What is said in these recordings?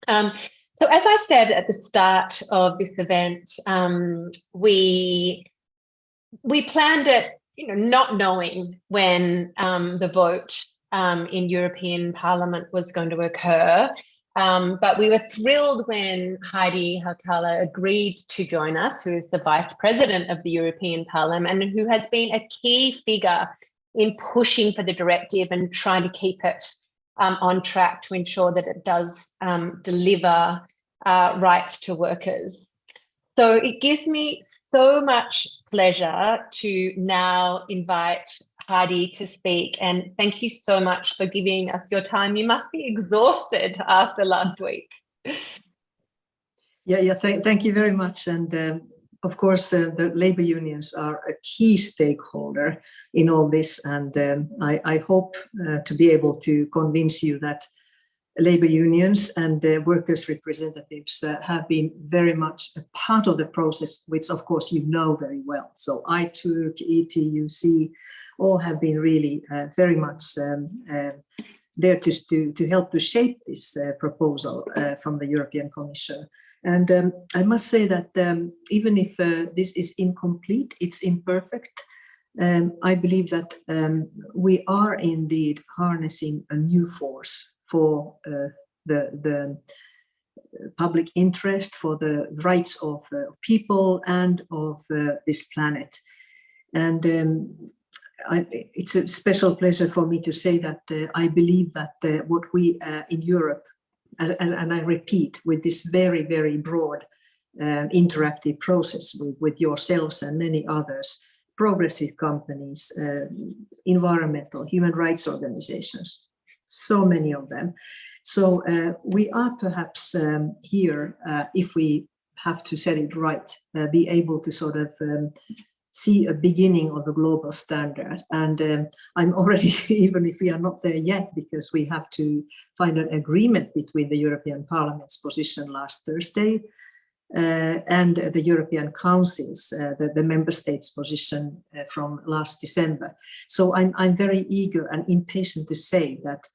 Um, so as I said at the start of this event, we planned it, not knowing when the vote in European Parliament was going to occur. But we were thrilled when Heidi Hautala agreed to join us, who is the Vice President of the European Parliament and who has been a key figure in pushing for the directive and trying to keep it on track to ensure that it does deliver rights to workers. So it gives me so much pleasure to now invite Heidi to speak. And thank you so much for giving us your time. You must be exhausted after last week. Thank you very much. And of course, the labor unions are a key stakeholder in all this. And I hope to be able to convince you that labor unions and workers' representatives have been very much a part of the process, which of course you know very well. So ITUC, ETUC, all have been really very much there to help to shape this proposal from the European Commission. And I must say that even if this is incomplete, it's imperfect. I believe that we are indeed harnessing a new force for the public interest, for the rights of people and of this planet. And it's a special pleasure for me to say that I believe that what we in Europe, and I repeat, with this very, very broad interactive process with yourselves and many others, progressive companies, environmental, human rights organizations, so many of them. So we are perhaps here, if we have to set it right, be able to sort of see a beginning of a global standard. And I'm already, even if we are not there yet, because we have to find an agreement between the European Parliament's position last Thursday and the European Council's, the member states' position from last December. So I'm very eager and impatient to say that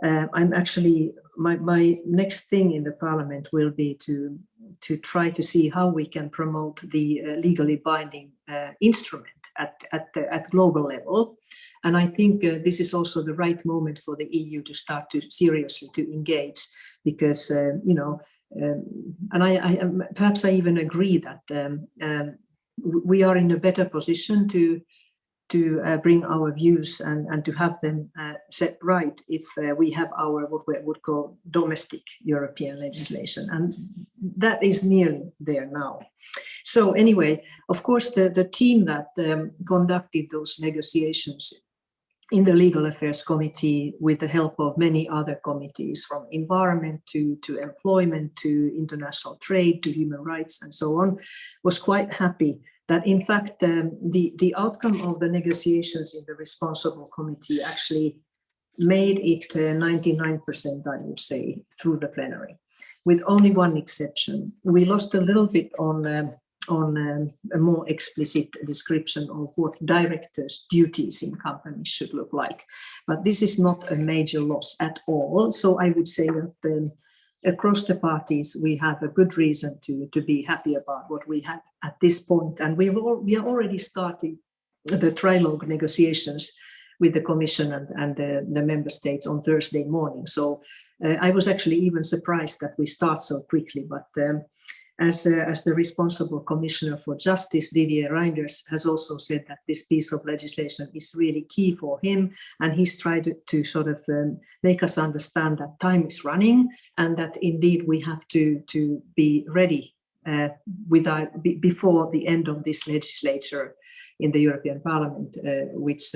I'm actually, my next thing in the Parliament will be to try to see how we can promote the legally binding instrument at global level. And I think this is also the right moment for the EU to start to seriously to engage, because, and I perhaps I even agree that we are in a better position to bring our views and to have them set right if we have our what we would call domestic European legislation, and that is nearly there now. So anyway, of course, the team that conducted those negotiations in the Legal Affairs Committee, with the help of many other committees, from environment to employment to international trade to human rights and so on, was quite happy that in fact the outcome of the negotiations in the responsible committee actually made it 99%, I would say, through the plenary, with only one exception. We lost a little bit on a more explicit description of what directors' duties in companies should look like. But this is not a major loss at all. So I would say that across the parties, we have a good reason to be happy about what we have at this point. And we are already starting the trilogue negotiations with the Commission and the member states on Thursday morning. So I was actually even surprised that we start so quickly. But as the responsible Commissioner for Justice, Didier Reynders, has also said that this piece of legislation is really key for him, and he's tried to sort of make us understand that time is running and that indeed we have to be ready before the end of this legislature in the European Parliament, which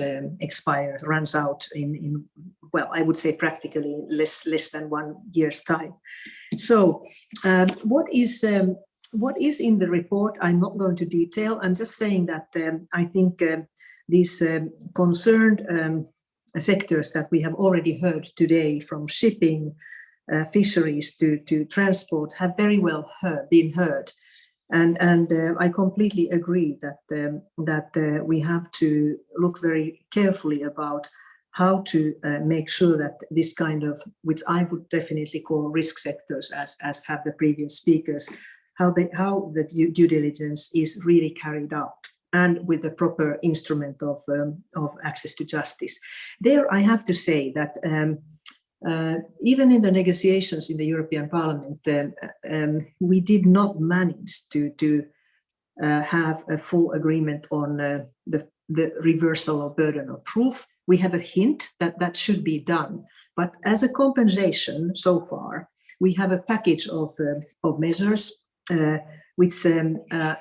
runs out in, well, I would say practically less than 1 year's time. So what is in the report, I'm not going to detail. I'm just saying that I think these concerned sectors that we have already heard today, from shipping, fisheries to transport, have very well been heard. And I completely agree that we have to look very carefully about how to make sure that this kind of, which I would definitely call risk sectors, as have the previous speakers, how the due diligence is really carried out, and with the proper instrument of access to justice. There, I have to say that even in the negotiations in the European Parliament, we did not manage to have a full agreement on the reversal of burden of proof. We have a hint that that should be done, but as a compensation so far, we have a package of measures which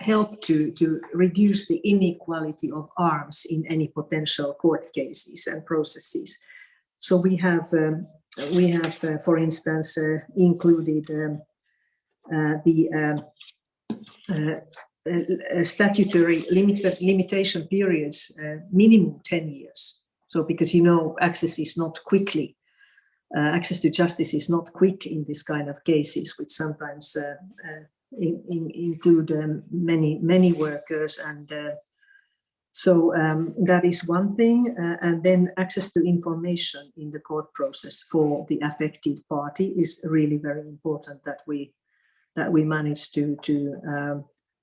help to reduce the inequality of arms in any potential court cases and processes. So we have, for instance, included the statutory limitation periods, minimum 10 years. So because, you know, access is not quickly, access to justice is not quick in this kind of cases, which sometimes include many workers, and so that is one thing. And then access to information in the court process for the affected party is really very important that we manage to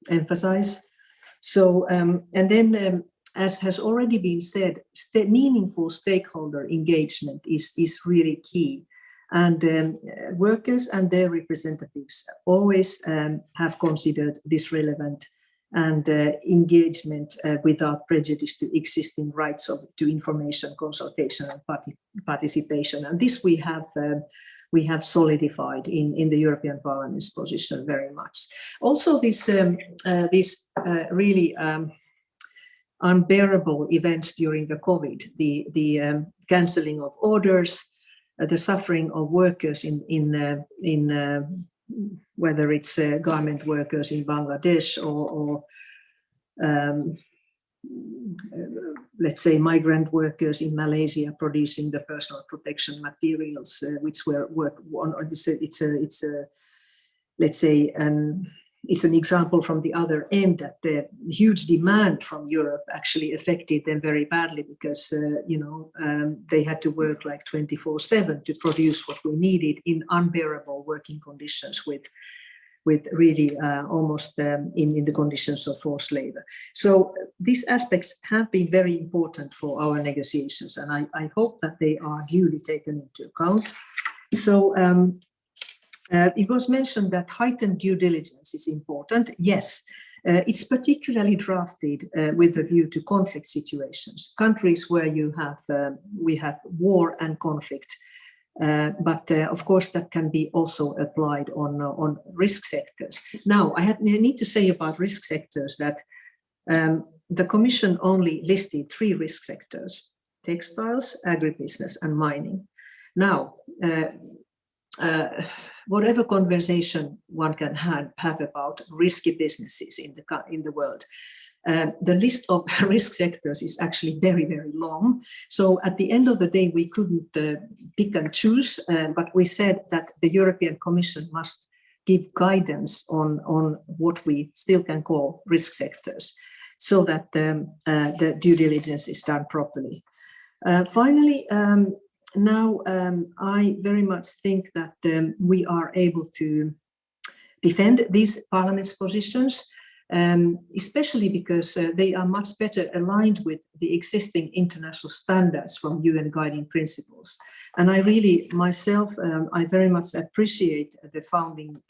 emphasize. So and then as has already been said, meaningful stakeholder engagement is really key. And workers and their representatives always have considered this relevant, and engagement without prejudice to existing rights to information, consultation, and participation. And this we have solidified in the European Parliament's position very much. Also, this really unbearable events during the COVID, the cancelling of orders, the suffering of workers in whether it's garment workers in Bangladesh or let's say migrant workers in Malaysia producing the personal protection materials, which were worked on. It's a let's say it's an example from the other end, that the huge demand from Europe actually affected them very badly, because they had to work like 24/7 to produce what we needed in unbearable working conditions, with really almost in the conditions of forced labor. So these aspects have been very important for our negotiations, and I hope that they are duly taken into account. So it was mentioned that heightened due diligence is important. Yes, it's particularly drafted with a view to conflict situations, countries where we have war and conflict. But of course, that can be also applied on risk sectors. Now, I need to say about risk sectors that the Commission only listed 3 risk sectors: textiles, agribusiness, and mining. Now, whatever conversation one can have about risky businesses in the world, the list of risk sectors is actually very, very long. So at the end of the day, we couldn't pick and choose, but we said that the European Commission must give guidance on what we still can call risk sectors, so that the due diligence is done properly. Finally, now, I very much think that we are able to defend these Parliament's positions, especially because they are much better aligned with the existing international standards from UN guiding principles. And I really, myself, I very much appreciate the founding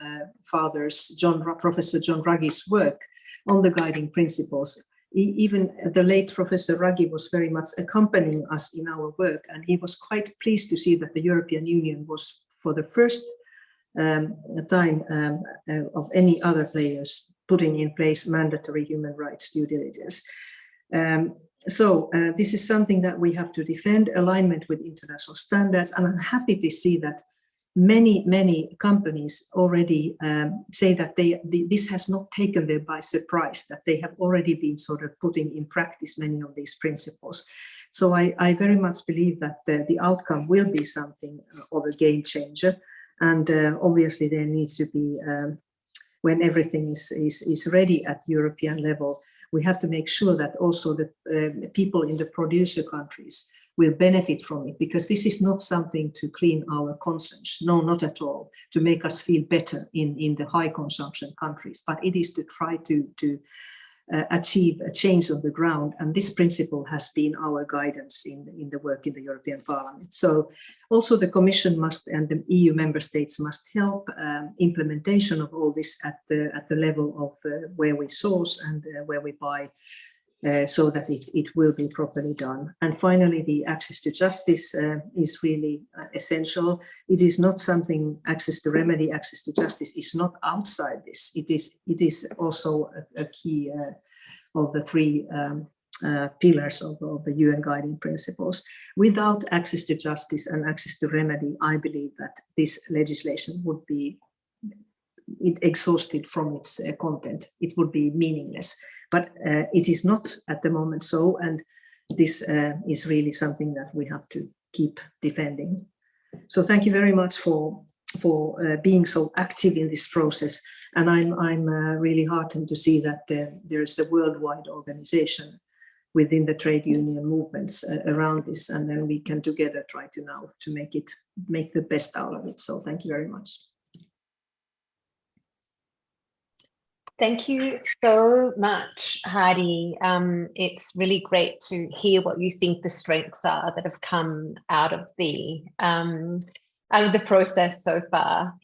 fathers, Professor John Ruggie's work on the guiding principles. Even the late Professor Ruggie was very much accompanying us in our work, and he was quite pleased to see that the European Union was, for the first time of any other players, putting in place mandatory human rights due diligence. So this is something that we have to defend, alignment with international standards, and I'm happy to see that many companies already say that this has not taken them by surprise, that they have already been sort of putting in practice many of these principles. So I very much believe that the outcome will be something of a game changer. And obviously there needs to be, when everything is ready at European level, we have to make sure that also the people in the producer countries will benefit from it, because this is not something to clean our conscience, no, not at all, to make us feel better in the high consumption countries, but it is to try to achieve a change on the ground. And this principle has been our guidance in the work in the European Parliament. So also the Commission must, and the EU member states must help implementation of all this at the level of where we source and where we buy, so that it will be properly done. And finally, the access to justice is really essential. It is not something, access to remedy, access to justice is not outside this. It is also a key of the three pillars of the UN guiding principles. Without access to justice and access to remedy, I believe that this legislation would be exhausted from its content. It would be meaningless. But it is not at the moment so, and this is really something that we have to keep defending. So thank you very much for being so active in this process, and I'm really heartened to see that there is a worldwide organization within the trade union movements around this, and then we can together try to now to make the best out of it. So thank you very much. Thank you so much, Heidi. It's really great to hear what you think the strengths are that have come out of the process so far.